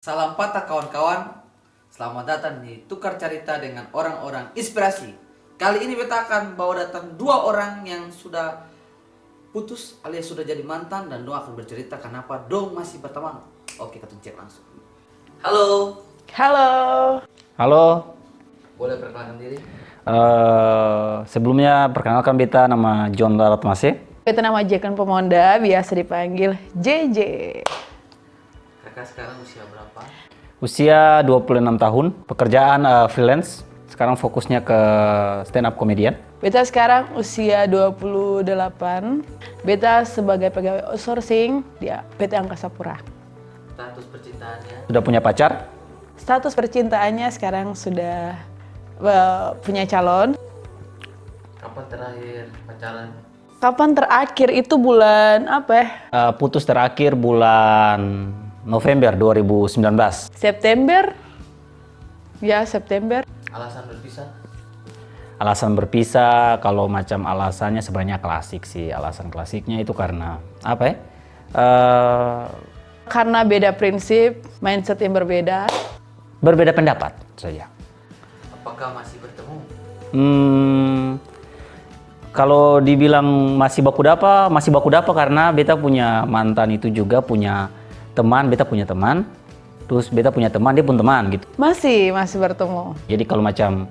Salam patah kawan-kawan, selamat datang di Tukar Cerita dengan orang-orang inspirasi. Kali ini beta akan bawa datang dua orang yang sudah putus alias sudah jadi mantan dan dong akan bercerita kenapa dong masih berteman. Oke, kita cek langsung. Halo, Halo. Halo, boleh perkenalkan diri? sebelumnya perkenalkan beta nama John Larat Mase. Itu nama Jekan Pemonda, biasa dipanggil JJ. Kakak sekarang usia berapa? Usia 26 tahun, pekerjaan freelance. Sekarang fokusnya ke stand up comedian. Beta sekarang usia 28. Beta sebagai pegawai outsourcing di PT Angkasa Pura. Status percintaannya? Sudah punya pacar? Status percintaannya sekarang sudah punya calon. Kapan terakhir pacaran? Kapan terakhir itu bulan apa ya? Putus terakhir bulan November 2019. September? Ya, September. Alasan berpisah? Alasan berpisah, kalau macam alasannya sebenarnya klasik sih. Alasan klasiknya itu karena apa ya? Karena beda prinsip, mindset yang berbeda. Berbeda pendapat saja. Apakah masih bertemu? Kalau dibilang masih baku dapa karena beta punya mantan itu juga punya teman, beta punya teman, terus beta punya teman, dia pun teman gitu. Masih bertemu. Jadi kalau macam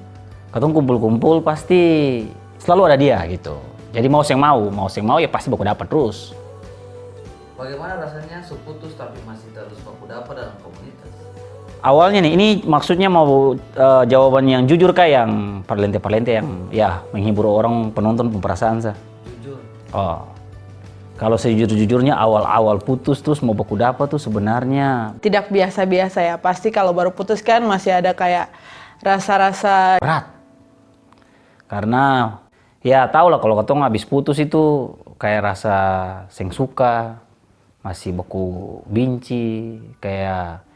katong kumpul-kumpul pasti selalu ada dia gitu. Jadi mau sing mau ya pasti baku dapa terus. Bagaimana rasanya seputus tapi masih terus baku dapa dalam komunitas? Awalnya nih, ini maksudnya mau jawaban yang jujur kah yang parlente-parlente yang ya menghibur orang penonton perasaan sah. Jujur. Oh, kalau sejujur-jujurnya awal-awal putus terus mau baku dapa tuh sebenarnya Tidak biasa-biasa ya. Pasti kalau baru putus kan masih ada kayak rasa-rasa. berat. Karena ya tau lah kalau ketong habis putus itu kayak rasa seng suka, masih baku benci, kayak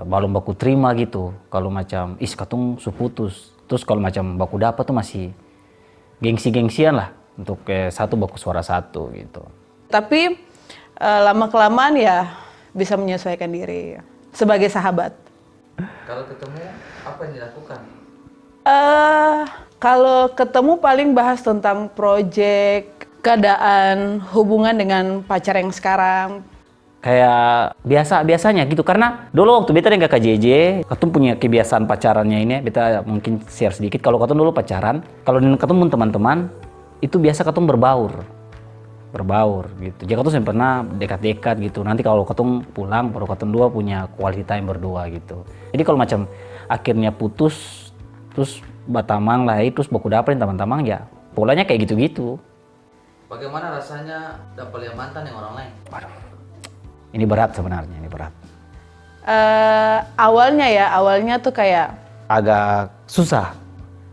belum baku terima gitu. Kalau macam katong su putus. Terus kalau macam baku dapa tuh masih gengsi-gengsian lah untuk satu baku suara satu gitu. Tapi lama-kelamaan ya bisa menyesuaikan diri sebagai sahabat. Kalau ketemu, apa yang dilakukan? Kalau ketemu paling bahas tentang project, keadaan hubungan dengan pacar yang sekarang. Kayak biasanya gitu, karena dulu waktu beta dengan KJJ ketemu punya kebiasaan pacarannya ini, beta mungkin share sedikit. Kalau ketemu dulu pacaran, kalau ketemu teman-teman itu biasa ketemu berbaur gitu. Jadi ketemu pernah dekat-dekat gitu. Nanti kalau ketemu pulang baru ketemu dua punya quality time berdua gitu. Jadi kalau macam akhirnya putus terus batamang lah, terus baku dapet teman-teman ya polanya kayak gitu-gitu. Bagaimana rasanya dapat lihat mantan yang orang lain? Waduh, ini berat sebenarnya, ini berat. Awalnya tuh kayak Agak susah.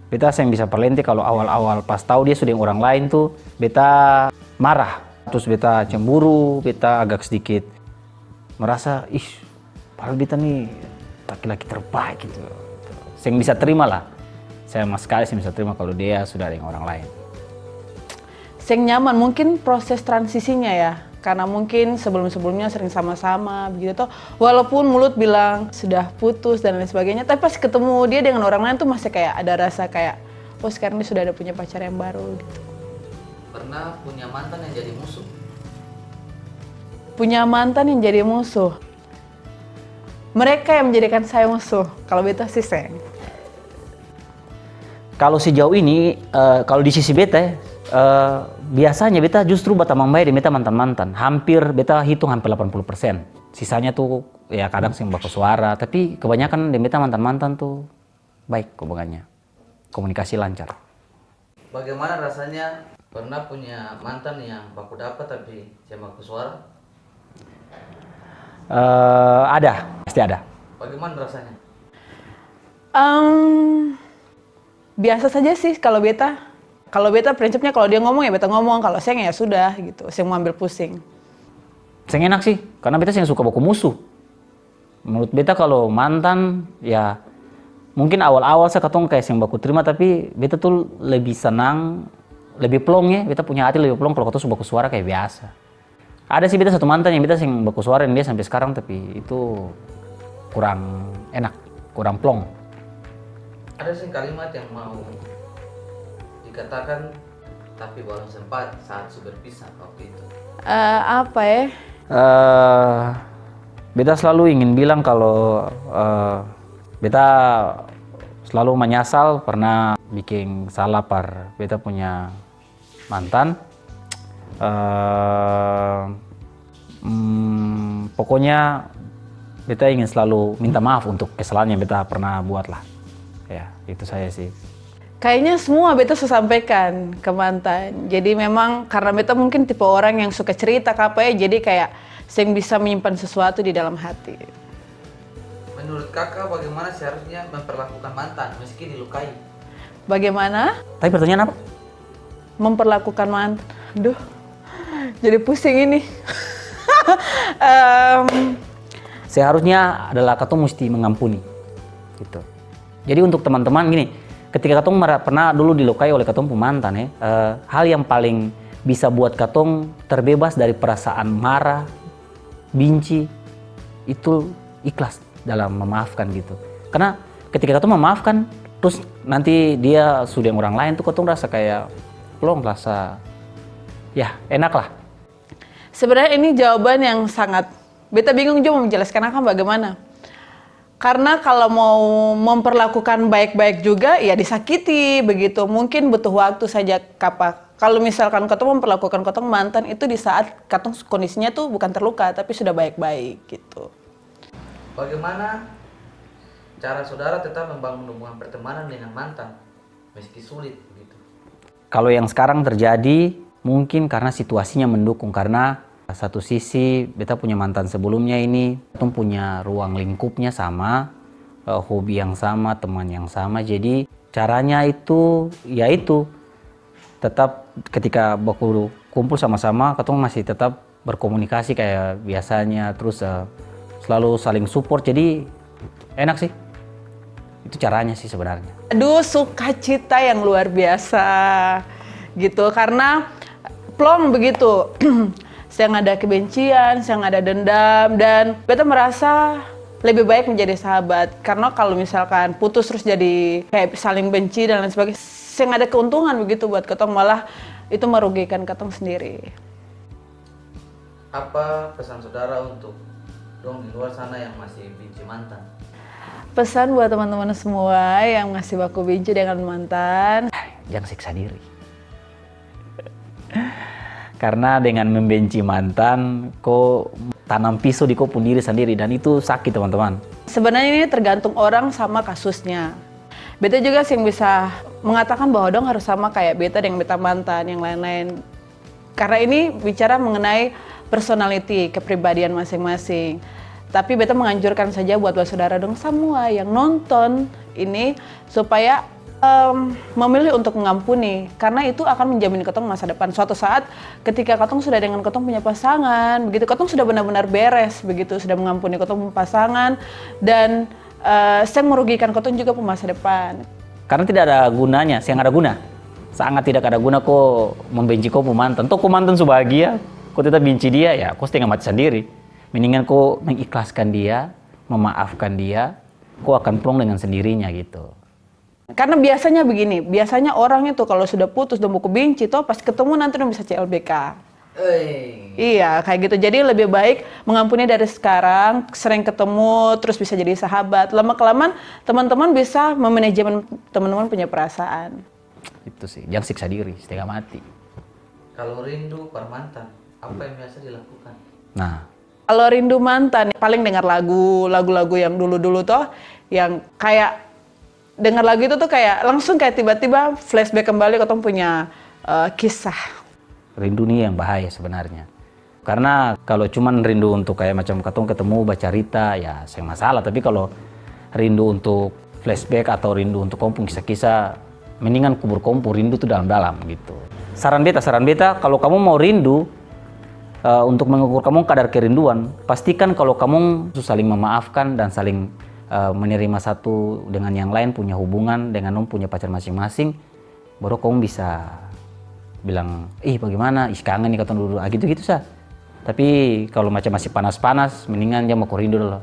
Beta yang bisa perlente kalau awal-awal pas tahu dia sudah yang orang lain tuh, beta marah. Terus beta cemburu, beta agak sedikit merasa, padahal beta nih laki-laki terbaik gitu. Saya bisa terima lah. Saya sama sekali bisa terima kalau dia sudah ada yang orang lain. sing nyaman, mungkin proses transisinya ya. Karena mungkin sebelum-sebelumnya sering sama-sama begitu toh. Walaupun mulut bilang sudah putus dan lain sebagainya, tapi pas ketemu dia dengan orang lain tuh masih kayak ada rasa kayak, oh sekarang dia sudah ada punya pacar yang baru gitu. Pernah punya mantan yang jadi musuh? Punya mantan yang jadi musuh. Mereka yang menjadikan saya musuh. Kalau beta sih seng. Kalau sejauh ini, kalau di sisi beta biasanya beta justru batamang baik di beta mantan-mantan. Beta hitung hampir 80%. Sisanya tuh ya kadang sing baku suara, tapi kebanyakan di beta mantan-mantan tuh baik hubungannya. Komunikasi lancar. Bagaimana rasanya pernah punya mantan yang baku dapat tapi cuma baku suara? Pasti ada. Bagaimana rasanya? Biasa saja sih kalau beta. Kalau beta prinsipnya kalau dia ngomong ya beta ngomong, kalau seng ya sudah gitu. Seng mau ambil pusing. Seng enak sih, karena beta seng suka baku musuh. Menurut beta kalau mantan ya mungkin awal-awal saya ketemu kayak seng baku terima, tapi beta tuh lebih senang, lebih plong ya. Beta punya hati lebih plong kalau ketemu baku suara kayak biasa. Ada sih beta satu mantan yang beta sing baku suara dan dia sampai sekarang, tapi itu kurang enak, kurang plong. Ada sih kalimat yang mau dikatakan tapi belum sempat saat sudah berpisah waktu itu. Apa ya? Beta selalu ingin bilang kalau beta selalu menyesal pernah bikin salah par beta punya mantan. Pokoknya beta ingin selalu minta maaf untuk kesalahan yang beta pernah buat lah. Ya, itu saya sih. Kayaknya semua beta sudah sampaikan ke mantan. Jadi memang karena beta mungkin tipe orang yang suka cerita apa ya, jadi kayak saya bisa menyimpan sesuatu di dalam hati. Menurut kakak bagaimana seharusnya memperlakukan mantan meski dilukai? Bagaimana Tapi pertanyaan apa? memperlakukan mantan? Aduh, jadi pusing ini. Seharusnya adalah katong mesti mengampuni gitu. Jadi untuk teman-teman gini, ketika katong pernah dulu dilukai oleh katong mantan ya, hal yang paling bisa buat katong terbebas dari perasaan marah, benci, itu ikhlas dalam memaafkan gitu. Karena ketika katong memaafkan, terus nanti dia sudah orang lain tuh katong rasa kayak plong, rasa ya enak lah. Sebenarnya ini jawaban yang sangat, beta bingung juga menjelaskan akan bagaimana. Karena kalau mau memperlakukan baik-baik juga, ya disakiti begitu. Mungkin butuh waktu saja kapan. Kalau misalkan katong memperlakukan katong mantan itu di saat katong kondisinya tuh bukan terluka, tapi sudah baik-baik gitu. Bagaimana cara saudara tetap membangun hubungan pertemanan dengan mantan meski sulit begitu? Kalau yang sekarang terjadi mungkin karena situasinya mendukung, karena satu sisi beta punya mantan sebelumnya ini, kita punya ruang lingkupnya sama, hobi yang sama, teman yang sama. Jadi caranya itu yaitu tetap ketika baku kumpul sama-sama, kita masih tetap berkomunikasi kayak biasanya, terus selalu saling support. Jadi enak sih. Itu caranya sih sebenarnya. Aduh, sukacita yang luar biasa gitu, karena plong begitu. Saya nggak ada kebencian, saya nggak ada dendam, dan beta merasa lebih baik menjadi sahabat. Karena kalau misalkan putus terus jadi kayak saling benci dan lain sebagainya, saya nggak ada keuntungan begitu buat ketong, malah itu merugikan ketong sendiri. Apa pesan saudara untuk dong di luar sana yang masih benci mantan? Pesan buat teman-teman semua yang masih baku benci dengan mantan, Jangan siksa diri. Karena dengan membenci mantan, kok tanam pisau di kau pun diri sendiri, dan itu sakit teman-teman. sebenarnya ini tergantung orang sama kasusnya. Beta juga sih yang bisa mengatakan bahwa dong harus sama kayak beta dengan beta mantan yang lain-lain. Karena ini bicara mengenai personality, kepribadian masing-masing. Tapi beta menganjurkan saja buat saudara dong semua yang nonton ini supaya memilih untuk mengampuni, karena itu akan menjamin ketong masa depan. Suatu saat ketika ketong sudah dengan ketong punya pasangan, begitu ketong sudah benar-benar beres, begitu sudah mengampuni ketong pasangan, dan saya merugikan ketong juga masa depan. Karena tidak ada gunanya, yang ada guna. Sangat tidak ada guna kok membenci kau mantan. Toh kau mantan sebahagia, kau tetap benci dia, ya kau setengah mati sendiri. Mendingan kau mengikhlaskan dia, memaafkan dia, kau akan plong dengan sendirinya gitu. Karena biasanya begini, biasanya orang itu kalau sudah putus dan buku benci, toh pas ketemu nanti udah bisa CLBK. Iya, kayak gitu. Jadi lebih baik mengampuni dari sekarang, sering ketemu, terus bisa jadi sahabat. Lama-kelamaan teman-teman bisa memanajemen teman-teman punya perasaan. Itu sih, jangan siksa diri, setengah mati. Kalau rindu per mantan, apa yang biasa dilakukan? Nah, Kalau rindu mantan, paling dengar lagu-lagu yang dulu-dulu toh, yang kayak dengar lagu itu tuh kayak langsung kayak tiba-tiba flashback kembali ketemu punya kisah. rindu nih yang bahaya sebenarnya. Karena kalau cuman rindu untuk kayak macam katong ketemu baca cerita, ya saya masalah. Tapi kalau rindu untuk flashback atau rindu untuk kompung kisah-kisah, mendingan kubur kompung rindu tuh dalam-dalam gitu. Saran beta, kalau kamu mau rindu, untuk mengukur kamu kadar kerinduan, pastikan kalau kamu saling memaafkan dan saling menerima satu dengan yang lain, punya hubungan dengan punya pacar masing-masing, baru kamu bisa bilang, bagaimana, kangen nih katong dulu, gitu-gitu sah. Tapi kalau macam masih panas-panas, mendingan jangan mau rindu dulu.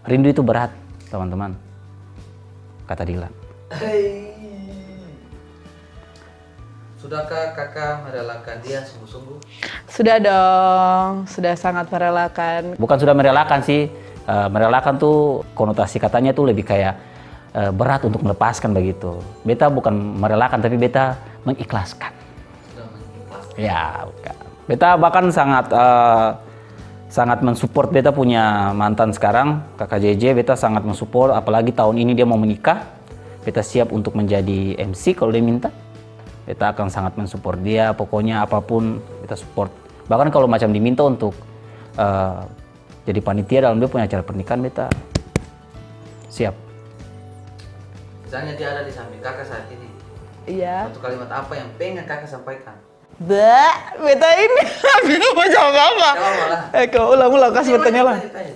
Rindu itu berat, teman-teman. Kata Dilan. Sudahkah kakak merelakan dia sungguh-sungguh? Sudah dong, sudah sangat merelakan. Bukan sudah merelakan sih, merelakan tuh konotasi katanya tuh lebih kayak berat untuk melepaskan begitu. Beta bukan merelakan, tapi beta mengikhlaskan. Sudah mengikhlaskan. Ya, bukan. Beta bahkan sangat mensupport beta punya mantan sekarang, kakak JJ. Beta sangat mensupport, apalagi tahun ini dia mau menikah. Beta siap untuk menjadi MC kalau dia minta. Beta akan sangat mensupport dia, pokoknya apapun kita support. Bahkan kalau macam diminta untuk jadi panitia dalam dia punya acara pernikahan, beta siap. Misalnya dia ada di samping kakak saat ini. Iya. Satu kalimat apa yang pengen kakak sampaikan? Beta ini bingung mau jawab apa. Jawab lah. Kau ulang kasih bertanya lah. Tanya.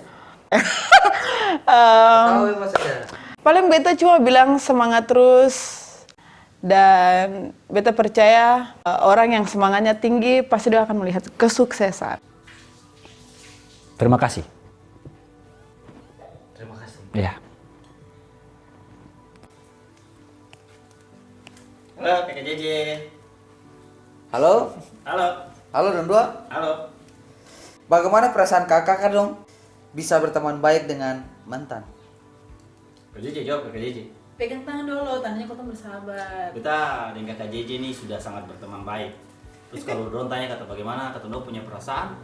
Em, Tahu apa saja. Paling beta cuma bilang semangat terus. Dan beta percaya orang yang semangatnya tinggi pasti dia akan melihat kesuksesan. Terima kasih. Terima kasih. Ya. Halo, kakak JJ. Halo? Halo. Halo Don Dua. Halo. Bagaimana perasaan kakak dong bisa berteman baik dengan mantan? Kak JJ jawab, kakak JJ. Pegang tangan dulu, tandanya kau tuh bersahabat. Kita dengan kakak JJ ini sudah sangat berteman baik. Terus kalau Don tanya kata bagaimana, kata Don punya perasaan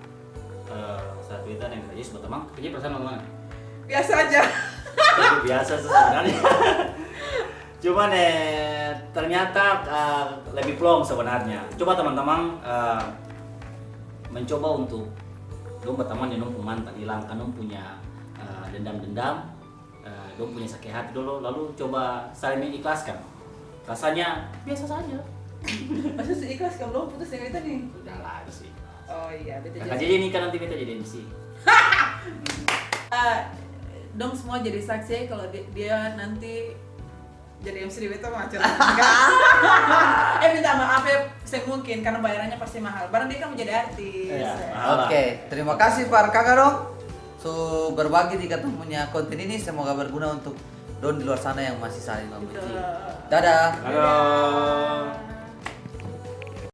saat kita dengan kakak JJ berteman, kakak JJ perasaan bagaimana? Biasa aja. Biasa sih sebenarnya. Cuman ternyata lebih plong sebenarnya. Coba teman-teman mencoba untuk Don berteman dengan mantan, hilangkan Don punya dendam-dendam. Dong punya sakit hati dulu, lalu coba saling mengikhlaskan. Rasanya biasa saja. Maksudnya seikhlas kalau belum putus yang itu nih. Udah lah itu sih. Oh iya, beta Kakak jadi ini kan nanti beta jadi MC. Dong semua jadi saksi kalau dia nanti jadi MC di beta macam minta maaf ya semungkin karena bayarannya pasti mahal. Barang dia kan menjadi artis. Iya, mahal lah. Oke, terima kasih para kakak dong. So berbagi di ketemunya konten ini semoga berguna untuk Don di luar sana yang masih saling membenci. Betul. Dadah. Halo.